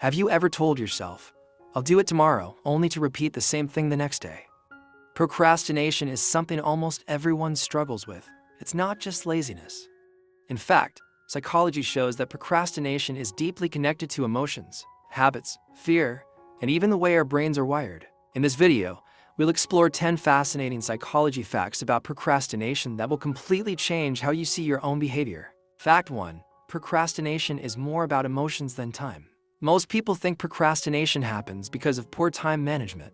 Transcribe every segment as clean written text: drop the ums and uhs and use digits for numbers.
Have you ever told yourself, "I'll do it tomorrow," only to repeat the same thing the next day? Procrastination is something almost everyone struggles with. It's not just laziness. In fact, psychology shows that procrastination is deeply connected to emotions, habits, fear, and even the way our brains are wired. In this video, we'll explore 10 fascinating psychology facts about procrastination that will completely change how you see your own behavior. Fact 1. Procrastination is more about emotions than time. Most people think procrastination happens because of poor time management.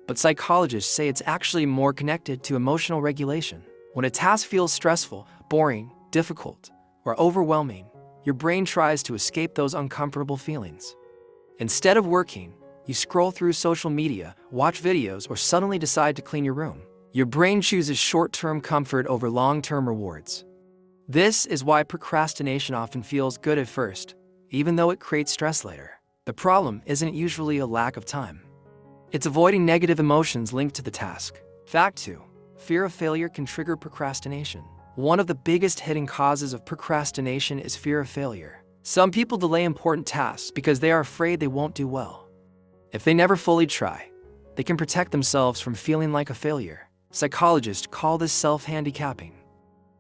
But psychologists say it's actually more connected to emotional regulation. When a task feels stressful, boring, difficult, or overwhelming, your brain tries to escape those uncomfortable feelings. Instead of working, you scroll through social media, watch videos, or suddenly decide to clean your room. Your brain chooses short-term comfort over long-term rewards. This is why procrastination often feels good at first, even though it creates stress later. The problem isn't usually a lack of time. It's avoiding negative emotions linked to the task. Fact 2. Fear of failure can trigger procrastination. One of the biggest hidden causes of procrastination is fear of failure. Some people delay important tasks because they are afraid they won't do well. If they never fully try, they can protect themselves from feeling like a failure. Psychologists call this self-handicapping.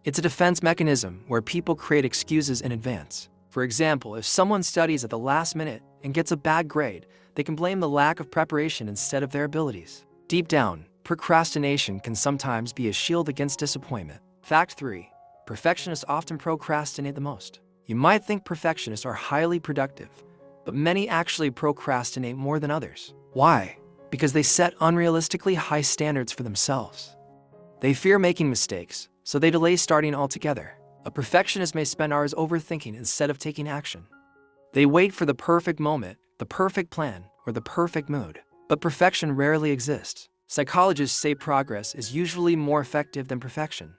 It's a defense mechanism where people create excuses in advance. For example, if someone studies at the last minute and gets a bad grade, they can blame the lack of preparation instead of their abilities. Deep down, procrastination can sometimes be a shield against disappointment. Fact 3. Perfectionists often procrastinate the most. You might think perfectionists are highly productive, but many actually procrastinate more than others. Why? Because they set unrealistically high standards for themselves. They fear making mistakes, so they delay starting altogether. A perfectionist may spend hours overthinking instead of taking action. They wait for the perfect moment, the perfect plan, or the perfect mood. But perfection rarely exists. Psychologists say progress is usually more effective than perfection.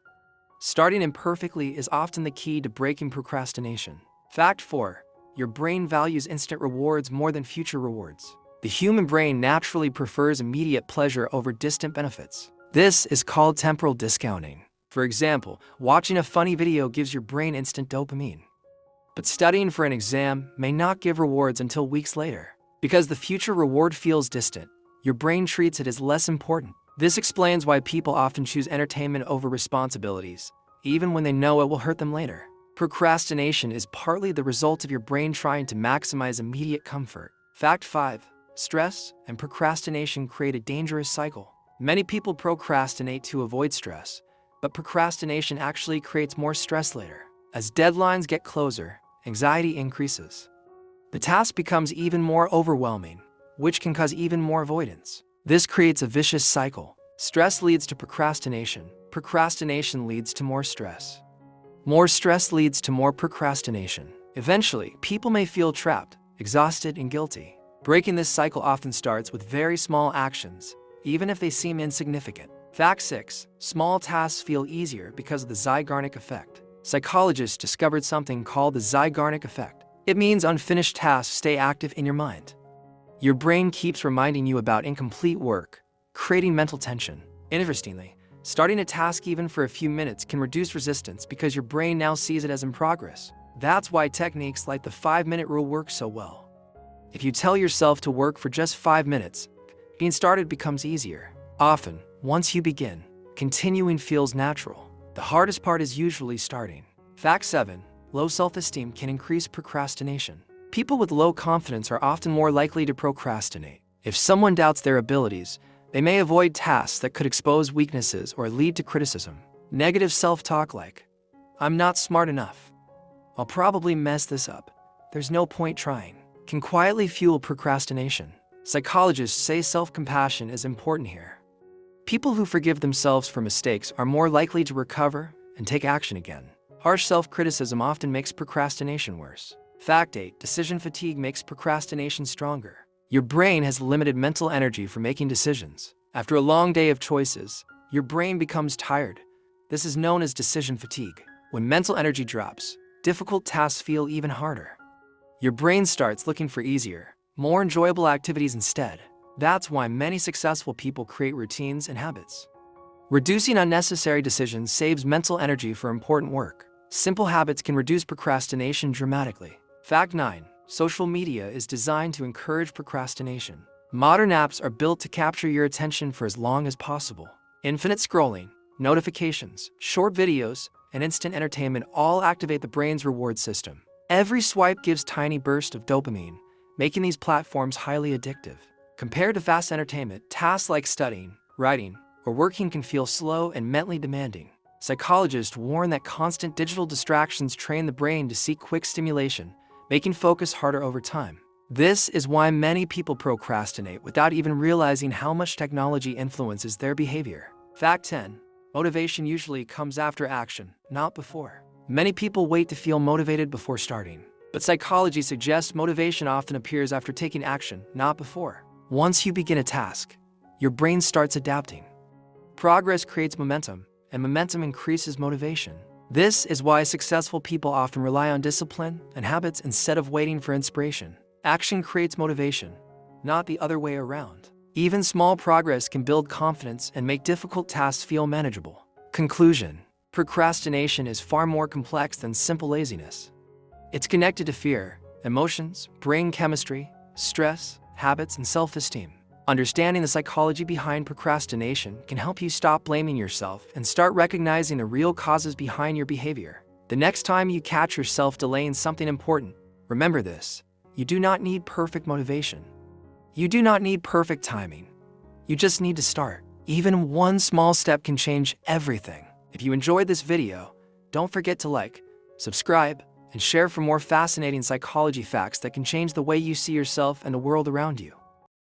Starting imperfectly is often the key to breaking procrastination. Fact 4. Your brain values instant rewards more than future rewards. The human brain naturally prefers immediate pleasure over distant benefits. This is called temporal discounting. For example, watching a funny video gives your brain instant dopamine. But studying for an exam may not give rewards until weeks later. Because the future reward feels distant, your brain treats it as less important. This explains why people often choose entertainment over responsibilities, even when they know it will hurt them later. Procrastination is partly the result of your brain trying to maximize immediate comfort. Fact 5. Stress and procrastination create a dangerous cycle. Many people procrastinate to avoid stress, but procrastination actually creates more stress later. As deadlines get closer, anxiety increases. The task becomes even more overwhelming, which can cause even more avoidance. This creates a vicious cycle. Stress leads to procrastination. Procrastination leads to more stress. More stress leads to more procrastination. Eventually, people may feel trapped, exhausted, and guilty. Breaking this cycle often starts with very small actions, even if they seem insignificant. Fact 6. Small tasks feel easier because of the Zeigarnik effect. Psychologists discovered something called the Zeigarnik effect. It means unfinished tasks stay active in your mind. Your brain keeps reminding you about incomplete work, creating mental tension. Interestingly, starting a task even for a few minutes can reduce resistance because your brain now sees it as in progress. That's why techniques like the 5-minute rule work so well. If you tell yourself to work for just 5 minutes, getting started becomes easier. Often, once you begin, continuing feels natural. The hardest part is usually starting. Fact 7. Low self-esteem can increase procrastination. People with low confidence are often more likely to procrastinate. If someone doubts their abilities, they may avoid tasks that could expose weaknesses or lead to criticism. Negative self-talk like, "I'm not smart enough. I'll probably mess this up. There's no point trying," can quietly fuel procrastination. Psychologists say self-compassion is important here. People who forgive themselves for mistakes are more likely to recover and take action again. Harsh self-criticism often makes procrastination worse. Fact 8. Decision fatigue makes procrastination stronger. Your brain has limited mental energy for making decisions. After a long day of choices, your brain becomes tired. This is known as decision fatigue. When mental energy drops, difficult tasks feel even harder. Your brain starts looking for easier, more enjoyable activities instead. That's why many successful people create routines and habits. Reducing unnecessary decisions saves mental energy for important work. Simple habits can reduce procrastination dramatically. Fact 9. Social media is designed to encourage procrastination. Modern apps are built to capture your attention for as long as possible. Infinite scrolling, notifications, short videos, and instant entertainment all activate the brain's reward system. Every swipe gives tiny bursts of dopamine, making these platforms highly addictive. Compared to fast entertainment, tasks like studying, writing, or working can feel slow and mentally demanding. Psychologists warn that constant digital distractions train the brain to seek quick stimulation, making focus harder over time. This is why many people procrastinate without even realizing how much technology influences their behavior. Fact 10. Motivation usually comes after action, not before. Many people wait to feel motivated before starting, but psychology suggests motivation often appears after taking action, not before. Once you begin a task, your brain starts adapting. Progress creates momentum, and momentum increases motivation. This is why successful people often rely on discipline and habits instead of waiting for inspiration. Action creates motivation, not the other way around. Even small progress can build confidence and make difficult tasks feel manageable. Conclusion: procrastination is far more complex than simple laziness. It's connected to fear, emotions, brain chemistry, stress, habits, and self-esteem. Understanding the psychology behind procrastination can help you stop blaming yourself and start recognizing the real causes behind your behavior. The next time you catch yourself delaying something important, remember this: you do not need perfect motivation. You do not need perfect timing. You just need to start. Even one small step can change everything. If you enjoyed this video, don't forget to like, subscribe, and share for more fascinating psychology facts that can change the way you see yourself and the world around you.